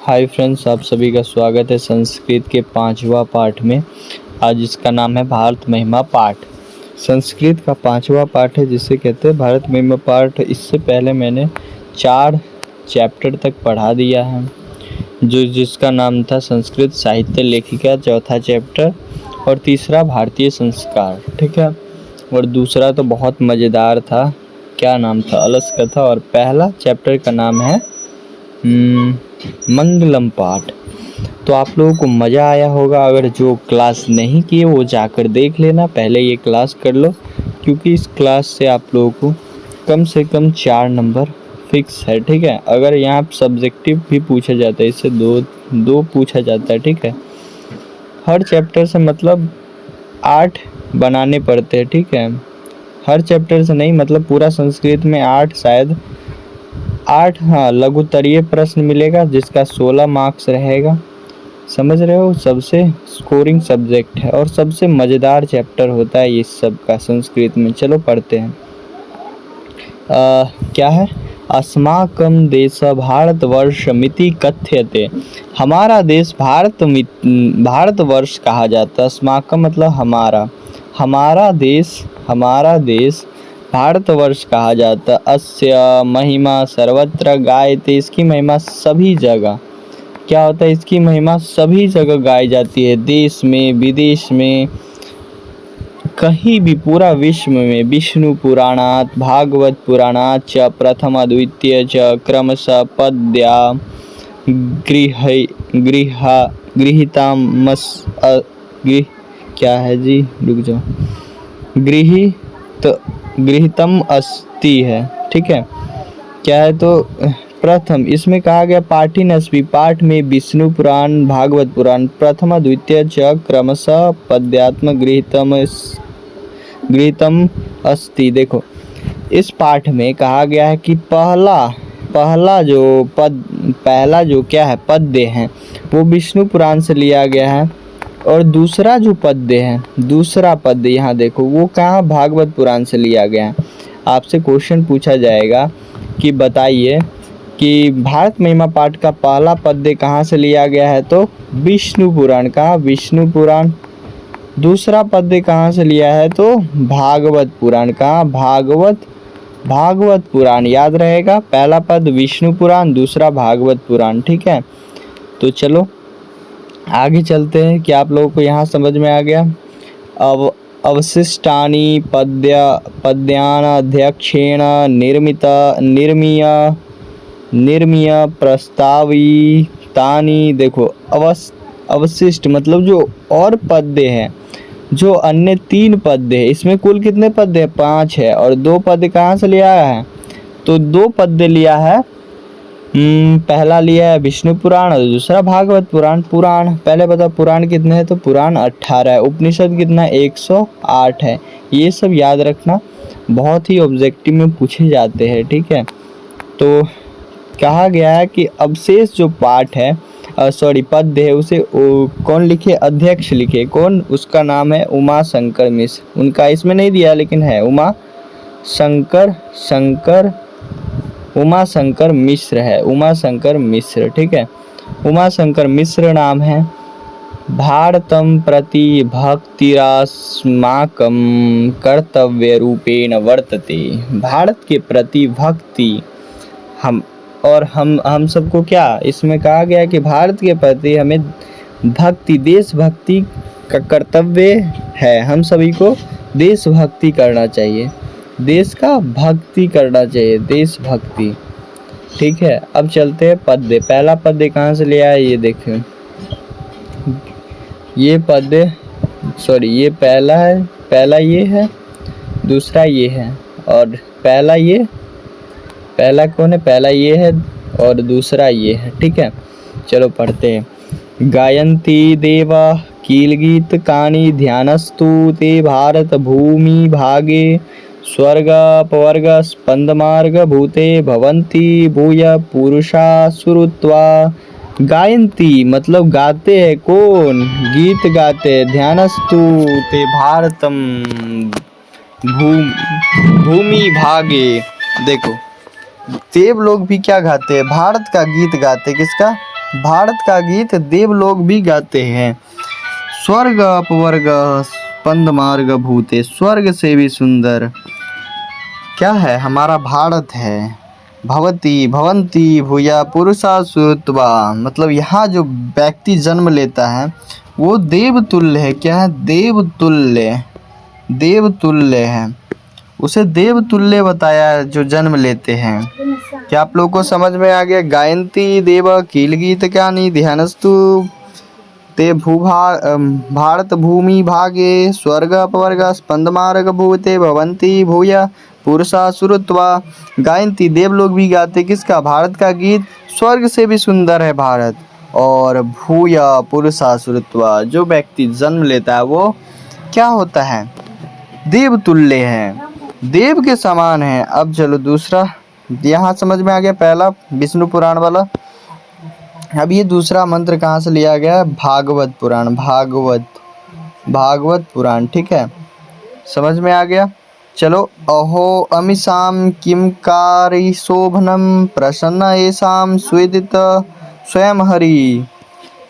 Hi friends, आप सभी का स्वागत है संस्कृत के 5वां पाठ में। आज इसका नाम है भारत महिमा पाठ। संस्कृत का 5वां पाठ है जिसे कहते हैं भारत महिमा पाठ। इससे पहले मैंने 4 चैप्टर तक पढ़ा दिया है, जिसका नाम था संस्कृत साहित्य लेखिका चौथा चैप्टर, और तीसरा भारतीय संस्कार। ठीक है, और दूसरा तो बहुत मज़ेदार था, क्या नाम था, अलस कथा। और पहला चैप्टर का नाम है मंगलम पाठ। तो आप लोगों को मज़ा आया होगा। अगर जो क्लास नहीं किए वो जाकर देख लेना, पहले ये क्लास कर लो, क्योंकि इस क्लास से आप लोगों को कम से कम 4 नंबर फिक्स है। ठीक है, अगर यहाँ सब्जेक्टिव भी पूछा जाता है, इससे दो पूछा जाता है। ठीक है, हर चैप्टर से मतलब 8 बनाने पड़ते हैं। ठीक है, हर चैप्टर से नहीं, मतलब पूरा संस्कृत में 8 शायद 8 हाँ लघुत्तरीय प्रश्न मिलेगा, जिसका 16 मार्क्स रहेगा। समझ रहे हो, सबसे स्कोरिंग सब्जेक्ट है और सबसे मज़ेदार चैप्टर होता है इस सब का संस्कृत में। चलो पढ़ते हैं। क्या है, अस्माकं देश भारतवर्षमिति कथ्यते। हमारा देश भारतवर्ष कहा जाता है। अस्माकं मतलब हमारा, हमारा देश भारतवर्ष कहा जाता। अस्य महिमा सर्वत्र गायते। इसकी महिमा सभी जगह, क्या होता है, इसकी महिमा सभी जगह गाई जाती है, देश में विदेश में, कहीं भी, पूरा विश्व में। विष्णु पुराणात भागवत पुराणात च प्रथम द्वितीय च क्रमशः पद्या क्या है जी, रुक जाओ, गृहीतम अस्ति है। ठीक है, क्या है, तो प्रथम इसमें कहा गया पाठिनस्पि, पाठ में विष्णु पुराण भागवत पुराण, प्रथम द्वितीय च क्रमशः पद्यात्म गृहीतम अस्ति। देखो, इस पाठ में कहा गया है कि पहला जो क्या है, पद्य है, वो विष्णु पुराण से लिया गया है। और दूसरा जो पद्य है, दूसरा पद्य यहाँ देखो, वो कहाँ, भागवत पुराण से लिया गया है। आपसे क्वेश्चन पूछा जाएगा कि बताइए कि भारत महिमा पाठ का पहला पद्य कहाँ से लिया गया है, तो विष्णु पुराण का, विष्णु पुराण। दूसरा पद्य कहाँ से लिया है, तो भागवत पुराण का, भागवत पुराण। याद रहेगा, पहला पद विष्णु पुराण, दूसरा भागवत पुराण। ठीक है, तो चलो आगे चलते हैं। क्या आप लोगों को यहाँ समझ में आ गया। अब अवशिष्टानि पद्यानाध्यक्षेण निर्मीय प्रस्तावितानि। देखो, अवशिष्ट मतलब जो और पद्य हैं, जो अन्य 3 पद्य है, इसमें कुल कितने पद्य है, 5 है, और 2 पद्य कहाँ से लिया है, तो 2 पद्य लिया है। पहला लिया है विष्णु पुराण और दूसरा भागवत पुराण। पहले बताओ पुराण कितने हैं, तो पुराण 18 है। उपनिषद कितना है, 108 है। ये सब याद रखना, बहुत ही ऑब्जेक्टिव में पूछे जाते हैं। ठीक है, तो कहा गया है कि अवशेष जो पाठ है, पद्य है, उसे कौन लिखे, अध्यक्ष लिखे। कौन, उसका नाम है उमा शंकर मिश्र। उनका इसमें नहीं दिया लेकिन है, उमा शंकर मिश्र है, उमा शंकर मिश्र। ठीक है, उमा शंकर मिश्र नाम है। भारतम प्रति भक्तिरास्माकं कर्तव्य रूपेण वर्तते। भारत के प्रति भक्ति हम सबको, क्या इसमें कहा गया कि भारत के प्रति हमें भक्ति, देशभक्ति का कर्तव्य है। हम सभी को देशभक्ति करना चाहिए, देश का भक्ति करना चाहिए, देशभक्ति। ठीक है, अब चलते हैं पद्य। पहला पद्य कहाँ से लिया है, ये देखो, ये पद्य, ये पहला है, पहला ये है, दूसरा ये है, और पहला कौन है, पहला ये है और दूसरा ये है। ठीक है, चलो पढ़ते हैं। गायन्ति देवा कीलगीत कानि ध्यानस्तु ते भारत भूमि भागे स्वर्गपवर्ग स्पंदमार्ग भूते भवन्ति भूय पुरुषा सुरुत्वा। गायन्ति मतलब गाते हैं, कौन, गीत गाते हैं। ध्यानस्तु ते भारतम भूमि भागे। देखो, देव लोग भी क्या गाते हैं, भारत का गीत गाते हैं। किसका, भारत का गीत देवलोग भी गाते हैं। स्वर्ग अपवर्ग स्पंद मार्ग भूते, स्वर्ग से भी सुंदर क्या है, हमारा भारत है। भवती भवंती भूया पुरुषा सुतवा, मतलब यहाँ जो व्यक्ति जन्म लेता है वो देवतुल्य है। क्या है, देवतुल्य, देवतुल्य है। उसे देवतुल्य बताया है जो जन्म लेते हैं। क्या आप लोग को समझ में आ गया। गायंती देव कील गीत ज्ञानी ध्यानस्तु ते भारत भूमि भागे, स्वर्ग अपवर्ग स्पंद मार्ग भूते, भवंती भूया पुरुषा सुरत्वा। गायंती देवलोग भी गाते किसका, भारत का गीत। स्वर्ग से भी सुंदर है भारत। और भूया पुरुषा सुरत्वा, जो व्यक्ति जन्म लेता है वो क्या होता है, देवतुल्य है, देव के समान है। अब चलो दूसरा, यहाँ समझ में आ गया पहला विष्णु पुराण वाला। अब ये दूसरा मंत्र कहाँ से लिया गया है, भागवत पुराण, भागवत पुराण, ठीक है, समझ में आ गया। चलो, अहो अमीसाम किम कारी शोभनम प्रसन्न येषाम स्वेदित स्वयं हरि।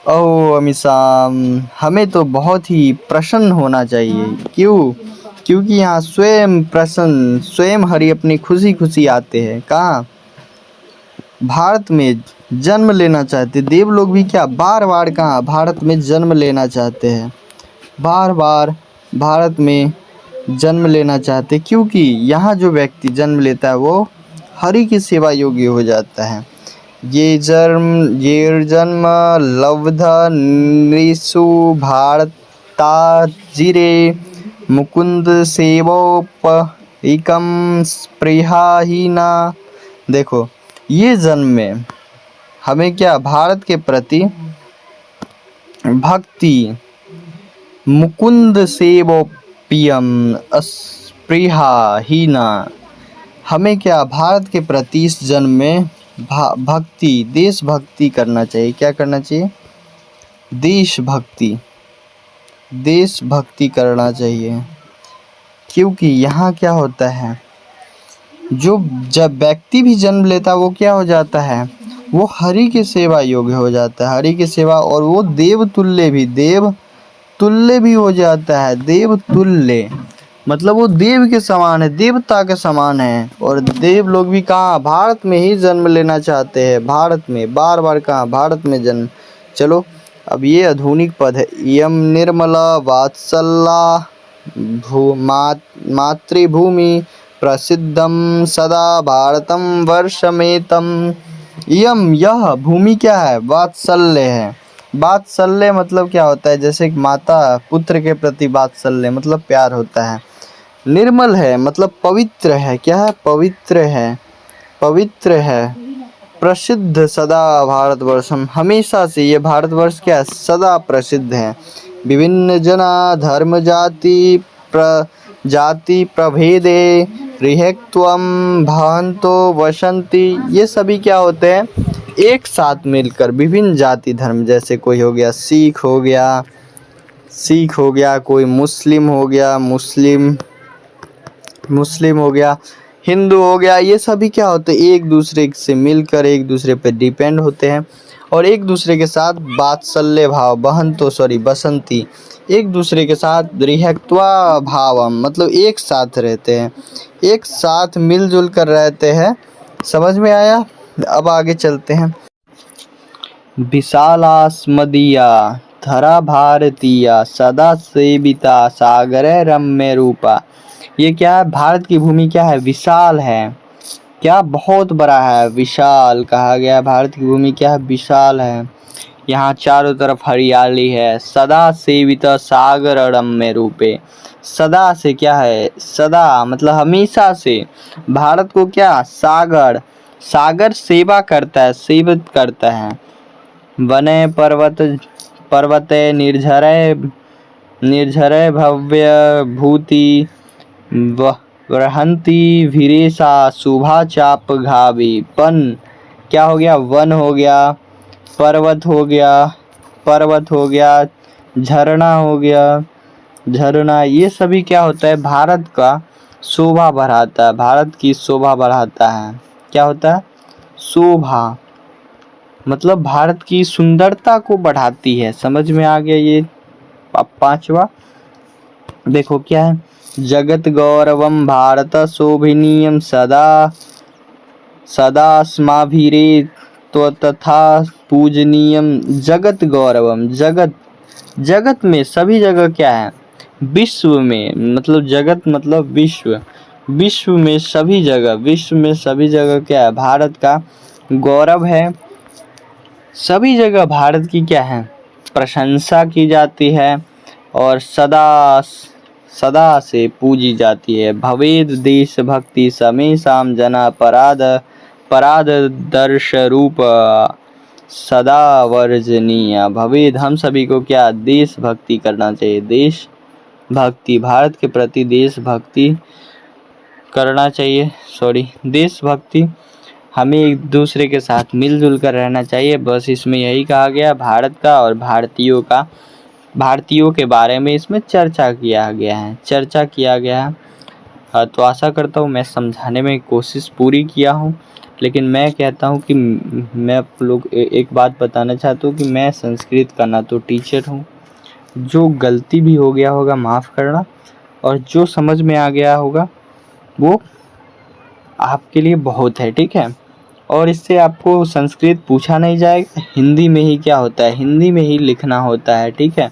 अहो अमीसाम, हमें तो बहुत ही प्रसन्न होना चाहिए। क्यों, क्योंकि यहाँ स्वयं प्रसन्न, स्वयं हरि अपनी खुशी खुशी आते हैं। कहाँ, भारत में जन्म लेना चाहते। देव लोग भी क्या बार बार कहाँ भारत में जन्म लेना चाहते हैं, बार बार भारत में जन्म लेना चाहते, क्योंकि यहाँ जो व्यक्ति जन्म लेता है वो हरि की सेवा योग्य हो जाता है। ये जन्म लब्ध नृषु भारता जिरे मुकुंद सेवोपैकम स्पृहाहीना। देखो, ये जन्म में हमें क्या, भारत के प्रति भक्ति, मुकुंद सेवोपियम स्पृहा हीना, हमें क्या भारत के प्रति इस जन्म में भक्ति, देशभक्ति करना चाहिए। क्या करना चाहिए, देशभक्ति, देशभक्ति करना चाहिए। क्योंकि यहाँ क्या होता है, जो जब व्यक्ति भी जन्म लेता है वो क्या हो जाता है, वो हरि की सेवा योग्य हो जाता है, हरि की सेवा, और वो देवतुल्य भी, देवतुल्य भी हो जाता है। देवतुल्य मतलब वो देव के समान है, देवता के समान है। और देव लोग भी कहाँ, भारत में ही जन्म लेना चाहते हैं, भारत में बार बार कहाँ, भारत में जन्म। चलो, अब ये आधुनिक पद है। यम निर्मला वात्सल्ला मातृभूमि प्रसिद्धम सदा भारतम वर्षमेतम। यम, यह भूमि क्या है, वात्सल्य है। वात्सल्य मतलब क्या होता है, जैसे माता पुत्र के प्रति वात्सल्य मतलब प्यार होता है। निर्मल है मतलब पवित्र है। क्या है, पवित्र है, पवित्र है। प्रसिद्ध सदा भारतवर्षम, हमेशा से ये भारतवर्ष क्या है, सदा प्रसिद्ध है। विभिन्न जना धर्म जाति प्रभेदे रिहेक्त्वम भवन्तो वसंती। ये सभी क्या होते हैं, एक साथ मिलकर विभिन्न जाति धर्म, जैसे कोई हो गया सिख हो गया, कोई मुस्लिम हो गया, मुस्लिम हो गया, हिंदू हो गया, ये सभी क्या होते हैं, एक दूसरे से मिलकर एक दूसरे पे डिपेंड होते हैं और एक दूसरे के साथ वात्सल्य भाव, बसंती, एक दूसरे के साथ रिहत्वा भावम मतलब एक साथ रहते हैं, एक साथ मिलजुल कर रहते हैं। समझ में आया। अब आगे चलते हैं। विशालास्मदीया धरा भारतीया सदा सेविता सागरे रम्य रूपा। ये क्या है, भारत की भूमि क्या है, विशाल है। क्या, बहुत बड़ा है, विशाल कहा गया। भारत की भूमि क्या है, विशाल है। यहाँ चारों तरफ हरियाली है। सदा सेविता सागर रम्य रूपे, सदा से क्या है, सदा मतलब हमेशा से। भारत को क्या, सागर, सागर सेवा करता है, सेवित करता है। वने पर्वते निर्झरे भव्य भूति वहंती वीरेशा शुभा चाप घावी। वन क्या हो गया, वन हो गया, पर्वत हो गया, झरना हो गया, झरना, ये सभी क्या होता है, भारत का शोभा बढ़ाता है, भारत की शोभा बढ़ाता है। क्या होता है, शोभा मतलब भारत की सुंदरता को बढ़ाती है। समझ में आ गया ये। अब पांचवा देखो क्या है, जगत गौरवम भारत शोभनीयम सदा सदा स्माभिरे तो तथा पूजनीयम। जगत गौरवम, जगत, जगत में सभी जगह क्या है, विश्व में, मतलब जगत मतलब विश्व, विश्व में सभी जगह, विश्व में सभी जगह क्या है, भारत का गौरव है। सभी जगह भारत की क्या है, प्रशंसा की जाती है और सदा सदा से पूजी जाती है। भवेद देशभक्ति समेषां जना पराध पराध दर्श रूप सदा वर्जनीय भवेद। हम सभी को क्या, देशभक्ति करना चाहिए। देश भक्ति, भारत के प्रति देशभक्ति करना चाहिए। देशभक्ति, हमें एक दूसरे के साथ मिलजुल कर रहना चाहिए। बस इसमें यही कहा गया भारत का और भारतीयों का, भारतीयों के बारे में इसमें चर्चा किया गया है। तो आशा करता हूँ मैं समझाने में कोशिश पूरी किया हूँ। लेकिन मैं कहता हूँ कि मैं आप लोग एक बात बताना चाहता हूँ कि मैं संस्कृत का ना तो टीचर हूँ। जो गलती भी हो गया होगा माफ़ करना, और जो समझ में आ गया होगा वो आपके लिए बहुत है, ठीक है। और इससे आपको संस्कृत पूछा नहीं जाएगा, हिंदी में ही क्या होता है, हिंदी में ही लिखना होता है, ठीक है।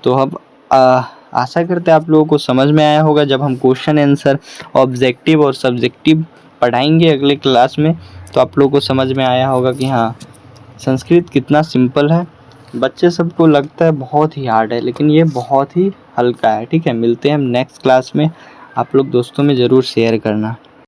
तो अब आशा करते हैं आप लोगों को समझ में आया होगा। जब हम क्वेश्चन आंसर ऑब्जेक्टिव और सब्जेक्टिव पढ़ाएंगे अगले क्लास में, तो आप लोगों को समझ में आया होगा कि हाँ संस्कृत कितना सिंपल है। बच्चे सबको लगता है बहुत ही हार्ड है, लेकिन ये बहुत ही हल्का है, ठीक है। मिलते हैं हम नेक्स्ट क्लास में। आप लोग दोस्तों में ज़रूर शेयर करना।